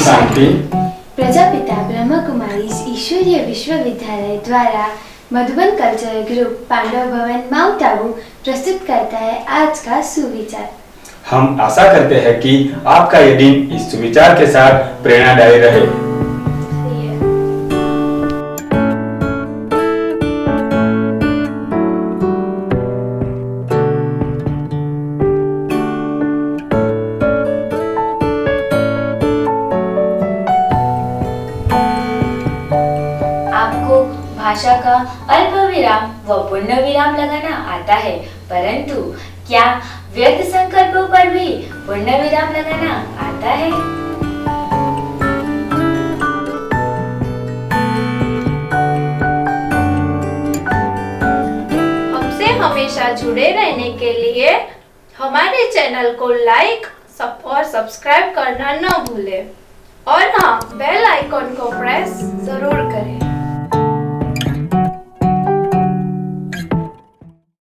शांति। प्रजापिता ब्रह्म कुमारी ईश्वरीय विश्वविद्यालय द्वारा मधुबन कल्चरल ग्रुप पांडव भवन माउंट आबू प्रस्तुत करता है आज का सुविचार। हम आशा करते हैं कि आपका ये दिन इस सुविचार के साथ प्रेरणादायी रहे। आपको भाषा का अल्प विराम व पूर्ण विराम लगाना आता है, परंतु क्या व्यर्थ संकल्पों पर भी पूर्ण विराम लगाना आता है? हमसे हमेशा जुड़े रहने के लिए हमारे चैनल को लाइक और सब्सक्राइब करना न भूलें और हाँ, बेल